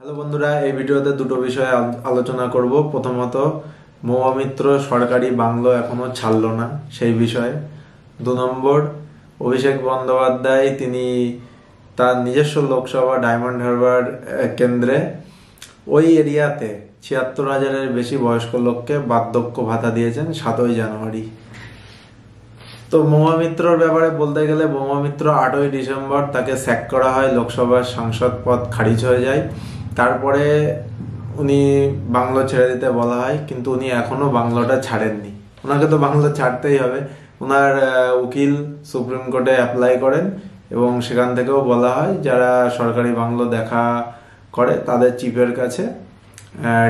Hello বন্ধুরা, এই ভিডিওতে দুটো বিষয়ে আলোচনা করব। প্রথমত, মহামিত্র সরকারি বাংলো এখনো ছাড়লো না, সেই বিষয়ে। 2 নম্বর, অভিষেক বন্দ্যোপাধ্যায় তিনি তার নিজস্ব লোকসভা ডায়মন্ড হারবার কেন্দ্রে ওই এরিয়াতে 76,000-এর বেশি বয়স্ক লোককে বার্ধক্য ভাতা দিয়েছেন 7ই জানুয়ারি। তো মহামিত্রর ব্যাপারে বলতে গেলে, মহামিত্র 8ই ডিসেম্বর তাকে স্যাক করা হয়, লোকসভার সাংসদ পদ খারিজ হয়ে যায়। তারপরে উনি বাংলো ছেড়ে দিতে বলা হয়, কিন্তু উনি এখনো বাংলোটা ছাড়েননি। ওনাকে তো বাংলো ছাড়তেই হবে। ওনার উকিল সুপ্রিম কোর্টে অ্যাপ্লাই করেন এবং সেখান থেকেও বলা হয় যারা সরকারি বাংলো দেখা করে তাদের চিফের কাছে,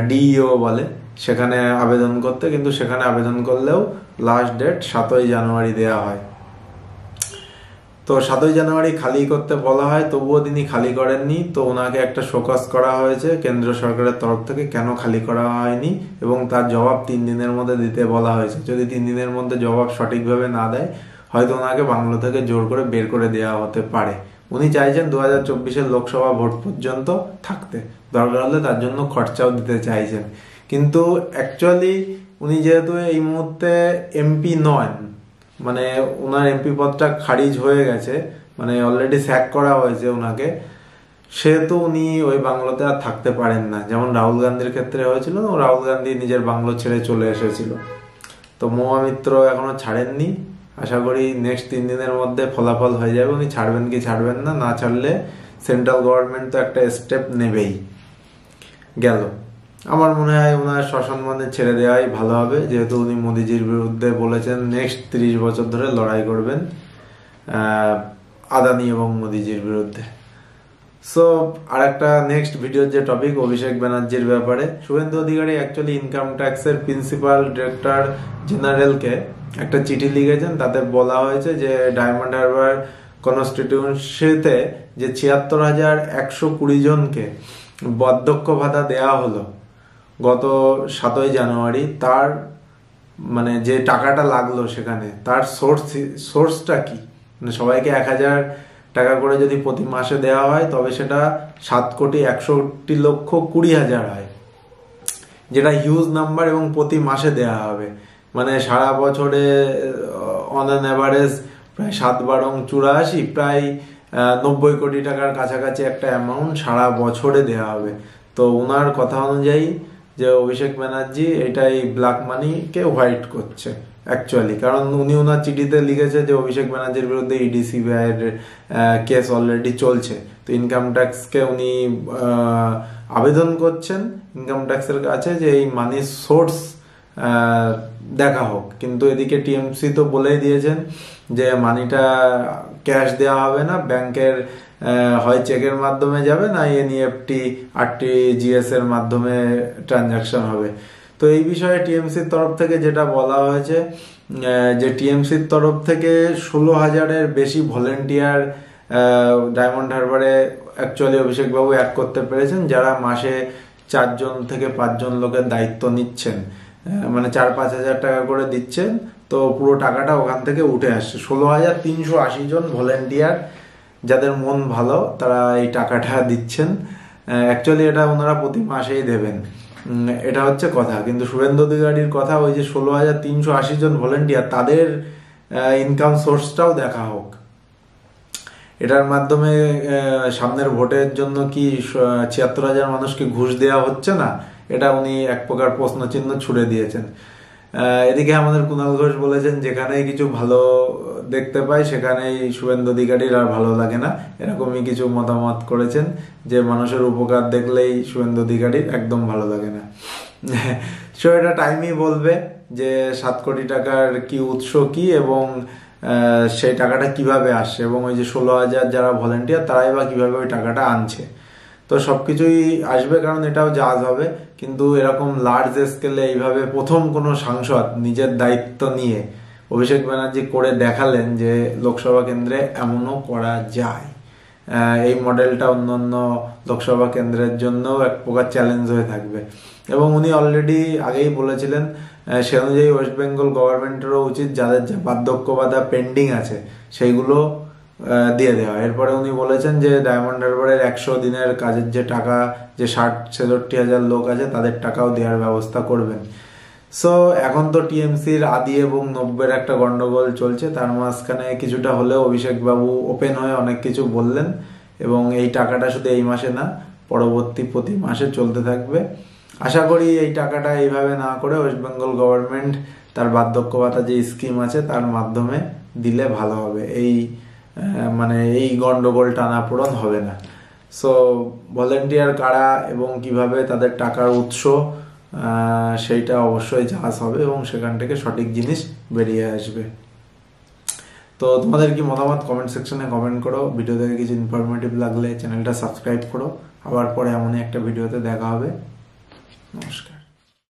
ডিইও বলে, সেখানে আবেদন করতে। কিন্তু সেখানে আবেদন করলেও লাস্ট ডেট 7ই জানুয়ারি দেওয়া হয়। তো 7ই জানুয়ারি খালি করতে বলা হয়, তবুও তিনি খালি করেননি। তো ওনাকে একটা শোকজ করা হয়েছে কেন্দ্র সরকারের তরফ থেকে, কেন খালি করা হয়নি, এবং তার জবাব 3 দিনের মধ্যে দিতে বলা হয়েছে। যদি 3 দিনের মধ্যে জবাব সঠিকভাবে না দেয়, হয়তো ওনাকে বাংলো থেকে জোর করে বের করে দেওয়া হতে পারে। উনি চাইছেন 2024-এর লোকসভা ভোট পর্যন্ত থাকতে, দরকার হলে তার জন্য খরচাও দিতে চাইছেন। কিন্তু অ্যাকচুয়ালি উনি যেহেতু এই মুহূর্তে এমপি নন, মানে ওনার এমপি পদটা খারিজ হয়ে গেছে, মানে অলরেডি স্যাক করা হয়েছে ওনাকে, সেহেতু উনি ওই বাংলোতে আর থাকতে পারেন না। যেমন রাহুল গান্ধীর ক্ষেত্রে হয়েছিল, রাহুল গান্ধী নিজের বাংলো ছেড়ে চলে এসেছিল। তো মহামিত্র এখনো ছাড়েননি। আশা করি নেক্সট 3 দিনের মধ্যে ফলাফল হয়ে যাবে, উনি ছাড়বেন কি ছাড়বেন না। না ছাড়লে সেন্ট্রাল গভর্নমেন্ট তো একটা স্টেপ নেবেই। গেল, আমার মনে হয় ওনার সসম্মানে ছেড়ে দেওয়াই ভালো হবে, যেহেতু উনি মোদিজির বিরুদ্ধে বলেছেন নেক্সট 30 বছর ধরে লড়াই করবেন আদানি এবং মোদিজির বিরুদ্ধে। সো আরেকটা নেক্সট ভিডিওর যে টপিক, অভিষেক ব্যানার্জির ব্যাপারে। শুভেন্দু অধিকারী অ্যাকচুয়ালি ইনকাম ট্যাক্সের প্রিন্সিপাল ডিরেক্টর জেনারেলকে একটা চিঠি লিখেছেন। তাতে বলা হয়েছে যে ডায়মন্ড হারবার কনস্টিটিউয়েন্সিতে যে 76,120 জনকে বার্ধক্য ভাতা দেওয়া হলো গত 7ই জানুয়ারি, তার মানে যে টাকাটা লাগলো সেখানে, তার সোর্সটা কি। মানে সবাইকে 1,000 টাকা করে যদি প্রতি মাসে দেওয়া হয়, তবে সেটা 7,61,20,000 হয়, যেটা হিউজ নাম্বার, এবং প্রতি মাসে দেওয়া হবে। মানে সারা বছরে অন অ্যান অ্যাভারেজ প্রায় 7-12-84 প্রায় 90 কোটি টাকার কাছাকাছি একটা অ্যামাউন্ট সারা বছরে দেওয়া হবে। তো ওনার কথা অনুযায়ী যে অভিষেক ব্যানার্জি এটাই ব্ল্যাক মানিকে হোয়াইট করছে অ্যাকচুয়ালি। কারণ উনি ওনার চিঠিতে লিখেছে যে অভিষেক ব্যানার্জির বিরুদ্ধে ইডি সিবিআই এর কেস অলরেডি চলছে। তো ইনকাম ট্যাক্সকে উনি আবেদন করছেন ইনকাম ট্যাক্সের কাছে যে এই মানির সোর্স দেখা হোক। কিন্তু এদিকে টিএমসি তো বলেই দিয়েছেন যে মানিটা ক্যাশ দেওয়া হবে না, ব্যাংকের হয় চেকের মাধ্যমে যাবে, না এনইএফটি আরটিজিএস এর মাধ্যমে ট্রানজাকশন হবে। তো এই বিষয়ে টিএমসির তরফ থেকে যেটা বলা হয়েছে, যে টিএমসির তরফ থেকে 16,000-এর বেশি ভলেন্টিয়ার ডায়মন্ড হারবারে অ্যাকচুয়ালি অভিষেকবাবু অ্যাড করতে পেরেছেন, যারা মাসে 4 জন থেকে 5 জন লোকের দায়িত্ব নিচ্ছেন, মানে 4-5 হাজার টাকা করে দিচ্ছেন। তো পুরো টাকাটা ওখান থেকে উঠে আসছে। 16,380 জন ভলেন্টিয়ার, যাদের মন ভালো, তারা এই টাকাটা দিচ্ছেন। অ্যাকচুয়ালি এটা ওনারা প্রতি মাসেই দেবেন, এটা হচ্ছে কথা। কিন্তু শুভেন্দু অধিকারীর কথা ওই যে 16,380 জন ভলেন্টিয়ার, তাদের ইনকাম সোর্সটাও দেখা হোক। এটার মাধ্যমে সামনের ভোটের জন্য কি 76,000 মানুষকে ঘুষ দেওয়া হচ্ছে না, এটা উনি এক প্রকার প্রশ্নচিহ্ন ছুড়ে দিয়েছেন। এদিকে আমাদের কুণাল ঘোষ বলেছেন যেখানেই কিছু ভালো দেখতে পাই সেখানেই শুভেন্দু অধিকারীর আর ভালো লাগে না, এরকমই কিছু মতামত করেছেন, যে মানুষের উপকার দেখলেই শুভেন্দু অধিকারীর একদম ভালো লাগে না। সো এটা টাইমই বলবে যে 7 কোটি টাকার কি উৎস কি, এবং সেই টাকাটা কিভাবে আসছে, এবং ওই যে 16,000 যারা ভলেন্টিয়ার তারাই বা কিভাবে ওই টাকাটা আনছে। তো সবকিছুই আসবে, কারণ এটাও জাজ হবে। কিন্তু এরকম লার্জ স্কেলে এইভাবে প্রথম কোনো সাংসদ নিজের দায়িত্ব নিয়ে অভিষেক ব্যানার্জি করে দেখালেন যে লোকসভা কেন্দ্রে এমনও করা যায়। এই মডেলটা অন্যান্য লোকসভা কেন্দ্রের জন্য এক প্রকার চ্যালেঞ্জ হয়ে থাকবে। এবং উনি অলরেডি আগেই বলেছিলেন, সে অনুযায়ী ওয়েস্ট বেঙ্গল গভর্নমেন্টেরও উচিত যাদের যে বার্ধক্য ভাতা পেন্ডিং আছে সেইগুলো দিয়ে দেওয়া। এরপরে উনি বলেছেন যে ডায়মন্ড হারবারের 100 দিনের কাজের যে টাকা, যে 60-63 হাজার লোক আছে তাদের টাকাও দেওয়ার ব্যবস্থা করবেন। সো এখন তো টিএমসির আদি এবং 90-এর একটা গন্ডগোল চলছে, তার মাঝখানে কিছুটা হলেও অভিষেক বাবু ওপেন হয়ে অনেক কিছু বললেন, এবং এই টাকাটা শুধু এই মাসে না, পরবর্তী প্রতি মাসে চলতে থাকবে। আশা করি এই টাকাটা এইভাবে না করে ওয়েস্ট বেঙ্গল গভর্নমেন্ট তার বার্ধক্য ভাতা যে স্কিম আছে তার মাধ্যমে দিলে ভালো হবে। মানে এই গন্ডগোল টানাপোড়ন হবে না। সো ভলেন্টিয়ার কারা এবং কিভাবে তাদের টাকার উৎস, সেইটা অবশ্যই যাচ হবে এবং সেখান থেকে সঠিক জিনিস বেরিয়ে আসবে। তো তোমাদের কি মতামত কমেন্ট সেকশনে কমেন্ট করো। ভিডিও থেকে কিছু ইনফরমেটিভ লাগলে চ্যানেলটা সাবস্ক্রাইব করো। আবার পরে এমনই একটা ভিডিওতে দেখা হবে। নমস্কার।